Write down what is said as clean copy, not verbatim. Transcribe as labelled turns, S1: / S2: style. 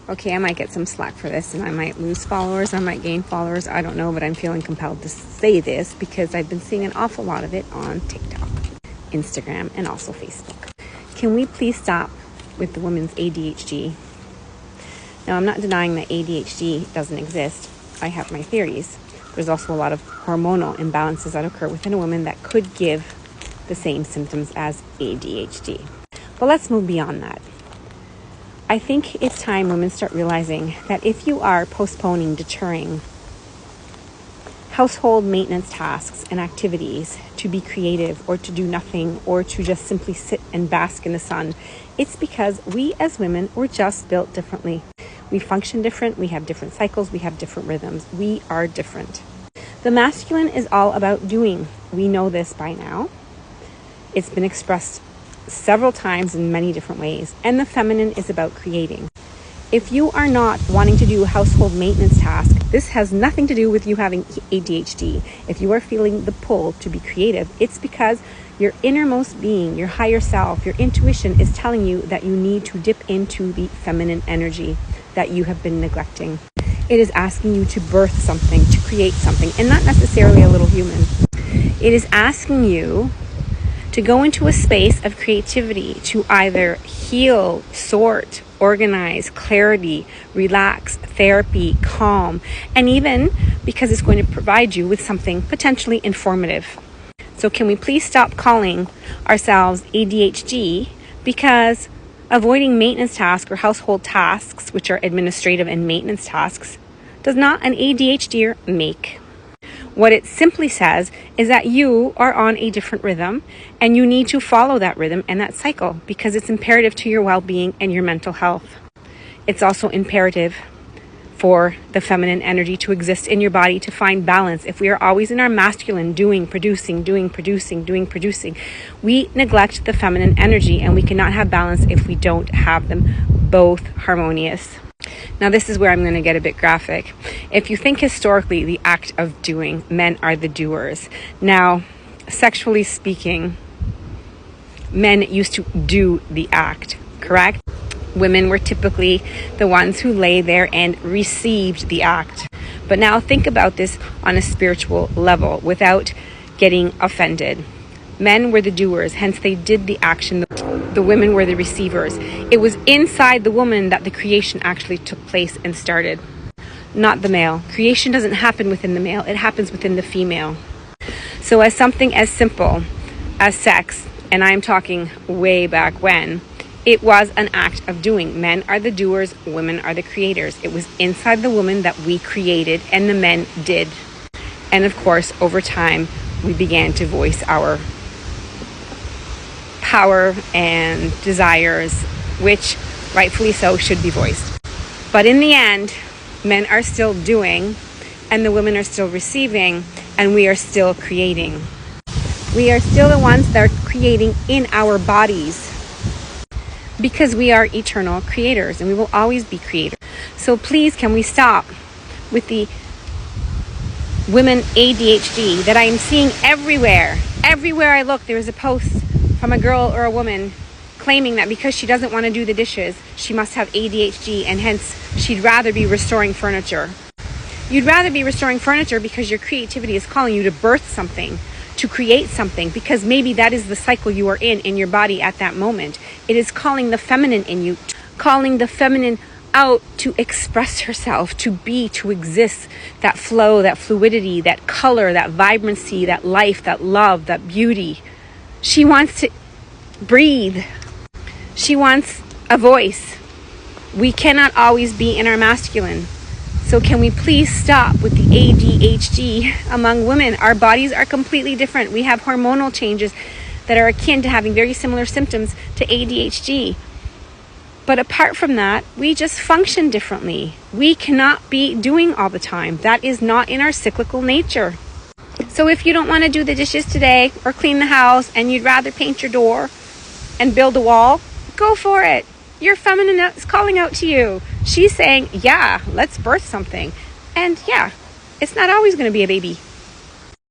S1: Okay, I might get some slack for this and I might lose followers, I might gain followers, I don't know, but I'm feeling compelled to say this because I've been seeing an awful lot of it on TikTok, Instagram, and also Facebook. Can we please stop with the women's ADHD? Now, I'm not denying that ADHD doesn't exist. I have my theories. There's also a lot of hormonal imbalances that occur within a woman that could give the same symptoms as ADHD. But let's move beyond that. I think it's time women start realizing that if you are postponing, deterring household maintenance tasks and activities to be creative or to do nothing or to just simply sit and bask in the sun, it's because we as women were just built differently. We function different, we have different cycles, we have different rhythms. We are different. The masculine is all about doing. We know this by now. It's been expressed several times in many different ways. And the feminine is about creating. If you are not wanting to do household maintenance tasks, this has nothing to do with you having ADHD. If you are feeling the pull to be creative, it's because your innermost being, your higher self, your intuition is telling you that you need to dip into the feminine energy that you have been neglecting. It is asking you to birth something, to create something, and not necessarily a little human. It is asking you to go into a space of creativity, to either heal, sort, organize, clarity, relax, therapy, calm, and even because it's going to provide you with something potentially informative. So can we please stop calling ourselves ADHD, because avoiding maintenance tasks or household tasks, which are administrative and maintenance tasks, does not an ADHDer make. What it simply says is that you are on a different rhythm and you need to follow that rhythm and that cycle because it's imperative to your well-being and your mental health. It's also imperative for the feminine energy to exist in your body, to find balance. If we are always in our masculine doing, producing, we neglect the feminine energy and we cannot have balance if we don't have them both harmonious. Now, this is where I'm going to get a bit graphic. If you think historically, the act of doing, men are the doers. Now, sexually speaking, men used to do the act, correct? Women were typically the ones who lay there and received the act. But now think about this on a spiritual level without getting offended. Men were the doers, hence they did the action. The women were the receivers. It was inside the woman that the creation actually took place and started, not the male. Creation doesn't happen within the male, it happens within the female. So as something as simple as sex, and I'm talking way back when, it was an act of doing. Men are the doers, women are the creators. It was inside the woman that we created and the men did. And of course, over time, we began to voice our power and desires, which rightfully so should be voiced. But in the end, men are still doing and the women are still receiving and we are still creating. We are still the ones that are creating in our bodies because we are eternal creators and we will always be creators. So please, can we stop with the women ADHD that I am seeing everywhere? Everywhere I look, there is a post from a girl or a woman claiming that because she doesn't want to do the dishes, she must have ADHD and hence she'd rather be restoring furniture. You'd rather be restoring furniture because your creativity is calling you to birth something, to create something, because maybe that is the cycle you are in your body at that moment. It is calling the feminine in you, calling the feminine out to express herself, to be, to exist, that flow, that fluidity, that color, that vibrancy, that life, that love, that beauty. She wants to breathe. She wants a voice. We cannot always be in our masculine. So can we please stop with the ADHD among women? Our bodies are completely different. We have hormonal changes that are akin to having very similar symptoms to ADHD. But apart from that, we just function differently. We cannot be doing all the time. That is not in our cyclical nature. So if you don't want to do the dishes today or clean the house and you'd rather paint your door and build a wall, go for it. Your feminine is calling out to you. She's saying, yeah, let's birth something. And yeah, it's not always going to be a baby.